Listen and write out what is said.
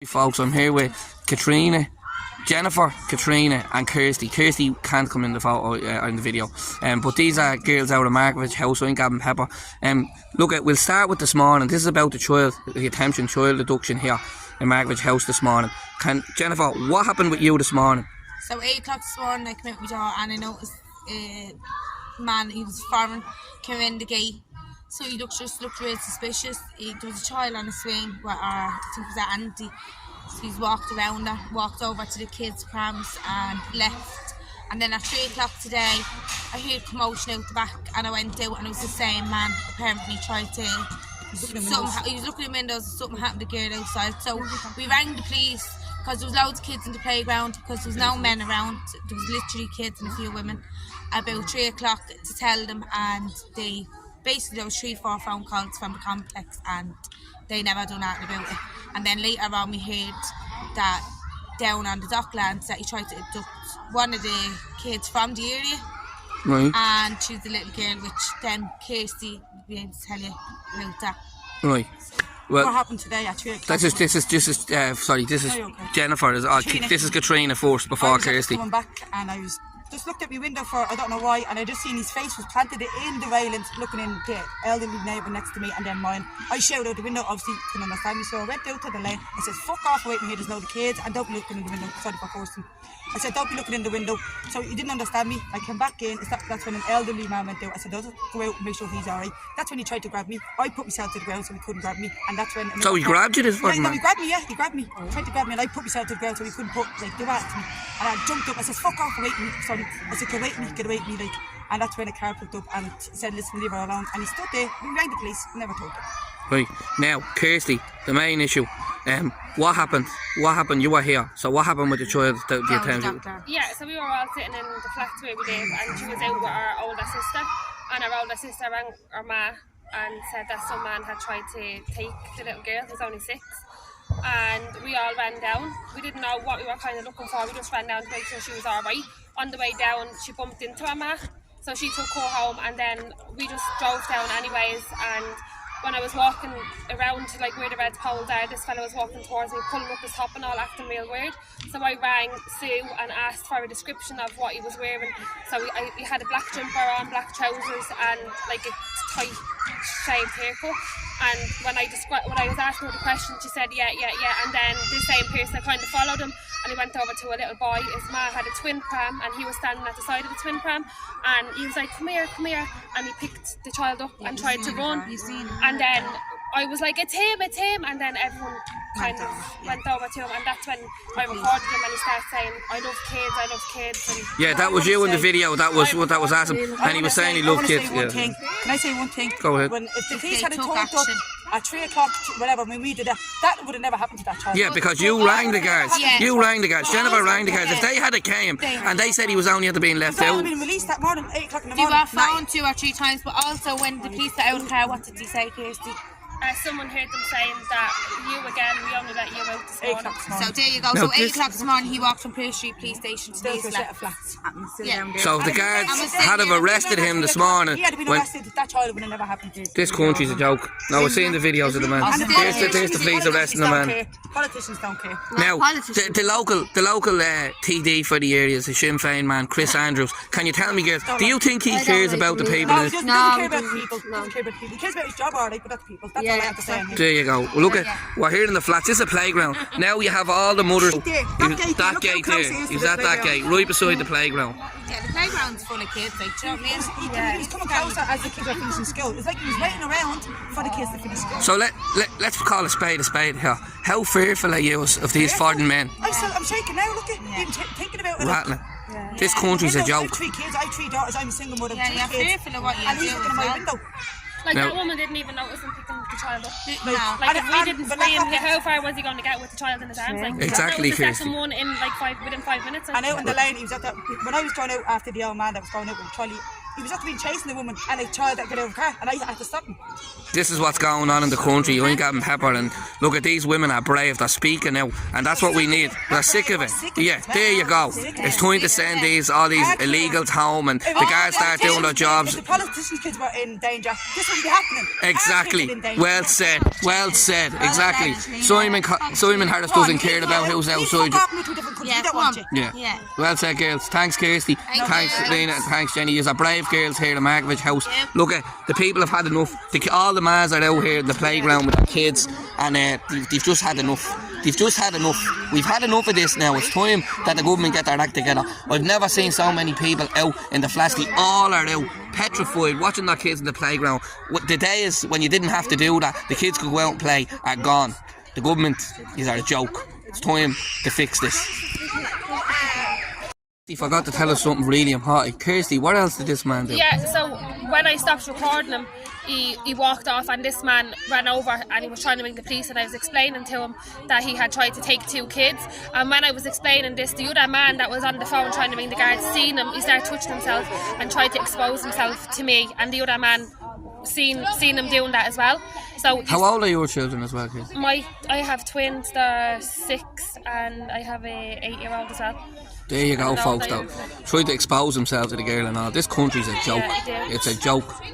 Folks, I'm here with Katrina, Jennifer, Katrina and Kirsty. Kirsty can't come in the photo in the video, but these are girls out of Margaret's house. I'm Gavin Pepper. We'll start with this morning. This is about the attempted child abduction here in Margaret's house this morning. Jennifer, what happened with you this morning? So 8 o'clock this morning I came out my door and I noticed a man, he was foreign, came in the gate. So he just looked really suspicious. There was a child on a swing where I think it was our auntie. So he's walked around her, walked over to the kids' prams and left. And then at 3 o'clock today, I heard commotion out the back and I went out and it was the same man. Apparently tried to, he was looking in windows and something happened to the girl outside. So we rang the police because there was loads of kids in the playground because there was no men around. There was literally kids and a few women. About 3 o'clock to tell them, and basically there was 3-4 phone calls from the complex and they never done anything about it. And then later on we heard that down on the docklands that he tried to abduct one of the kids from the area. Right. And she's the little girl, which then Kirsty will be able to tell you about that. Right. Well, what happened today at 3 o'clock? This is Jennifer. This is Katrina first before Kirsty. Coming back and I was just looked at my window for I don't know why, and I just seen his face was planted in the railings looking in the elderly neighbour next to me and then mine. I shouted out the window, obviously couldn't understand me, so I went out to the lane. I said, fuck off away from here, there's no the kids, and don't be looking in the window. Sorry for cursing. I said, don't be looking in the window. So he didn't understand me. I came back in. That's when an elderly man went out. I said, go out and make sure he's alright. That's when he tried to grab me. I put myself to the ground so he couldn't grab me, and that's when. So he grabbed you, this fucking man? He grabbed me. Yeah, he grabbed me. He tried to grab me, and I put myself to the ground so he couldn't do that to me. And I jumped up. I said, fuck off away from me. Sorry. I said, get away from me, like. And that's when the car picked up and said, listen, leave her alone. And he stood there. We rang the police. Never told him. Right, now, Kirsty, the main issue. What happened? You were here. So what happened with the child? The attempt? Yeah, so we were all sitting in the flat where we live, and she was out with our older sister, and our older sister rang our ma and said that some man had tried to take the little girl, who's only 6, and we all ran down. We didn't know what we were kind of looking for. We just ran down to make sure she was all right. On the way down, she bumped into our ma, so she took her home, and then we just drove down anyways. And when I was walking around to like where the red poles are, this fella was walking towards me, pulling up his top and all, acting real weird. So I rang Sue and asked for a description of what he was wearing. So he had a black jumper on, black trousers, and like a tight shaved haircut. And when I was asking her the question, she said yeah. And then this same person kind of followed him, and he went over to a little boy. His ma had a twin pram, and he was standing at the side of the twin pram, and he was like, come here, and he picked the child up and tried to run. And then I was like, it's him, and then everyone kind of went over to him, and that's when I recorded him, and he started saying, I love kids. And yeah, that was you in the video. That was what that was asking, and he was saying he loved kids. Can I say one thing? Go ahead. If the police hadn't turned up at 3 o'clock, whatever, when we did that would have never happened to that child. Yeah, because you rang the guards. Yeah. You rang the guards. Jennifer rang the guards. If they had came and they said he was only at the being left He out. was been released that morning, 8 o'clock in the They morning. were found 2 or 3 times, but also when the police got out of the car, what did they say, Kirsty? someone heard them saying that you again, we only let you out this morning. So there you go. No, so 8 o'clock this morning he walked from Pearse Street Police Station to these flats. Yeah. So the guards had have arrested him this morning. He had been arrested. That child would have never happened. This country's a joke. No, we're seeing the videos of the man. There's the police arresting the man. Politicians don't care. Now, the local TD for the area is a Sinn Féin man, Chris Andrews. Can you tell me, girls, do you think he cares about the people? No, he doesn't care about people. He cares about his job, alright, but that's people. That's all I have to say on him. There you go. Well, look at, we're here in the flats. This is a playground. Now you have all the mothers. That gate there. He's at that gate, right beside the playground. Yeah, the playground's full of kids, like, do you know what I mean? He's coming closer as the kids are finishing school. It's like he was waiting around for the kids to finish school. So let's call a spade here. How fearful are you of these foreign men? I'm shaking now, look at him thinking about it. Rattling. This country's a I have joke. 3 kids, I have 3 daughters, I'm a single mother. Yeah, you're fearful of what you're and he's looking at my window. Like No. that woman didn't even notice him picking the child up. No. Like if we didn't scream, how far was he going to get with the child in his arms? Like Exactly, that was the Kirsty. second one in like within 5 minutes. And out in the lane, he was at that. When I was going out after the old man that was going out with the trolley, he was just been chasing the woman and a child that got out of the car, and I had to stop him. This is what's going on in the country. You ain't Gavin Pepper, and look at these women are brave. They're speaking out, and that's what we need. They're sick of it. Yeah, there you go. It's time to send all these illegals home, and the guards start doing their jobs. If the politicians' kids were in danger, this wouldn't be happening. Exactly. Well said. Well said. Exactly. Simon Harris doesn't care about who's outside. Yeah. Well said, girls. Thanks, Kirsty. Thanks, Lena. And thanks, Jenny. You're brave girls here in Markovich House. Look at the people have had enough. All the mas are out here in the playground with their kids, and they've just had enough. They've just had enough. We've had enough of this now. It's time that the government get their act together. I've never seen so many people out in the flash. They all are out, petrified, watching their kids in the playground. The days when you didn't have to do that, the kids could go out and play, are gone. The government is a joke. It's time to fix this. He forgot to tell us something really important. Kirsty, what else did this man do? Yeah, so when I stopped recording him, he walked off, and this man ran over and he was trying to ring the police, and I was explaining to him that he had tried to take 2 kids, and when I was explaining this, the other man that was on the phone trying to ring the guards seen him, he started touching himself and tried to expose himself to me, and the other man seen him doing that as well. So how old are your children as well, Kirsty? I have twins, they're 6, and I have a 8-year-old as well. There you go, folks, though. Try to expose themselves to the girl and all. This country's a joke. Yeah, it's a joke.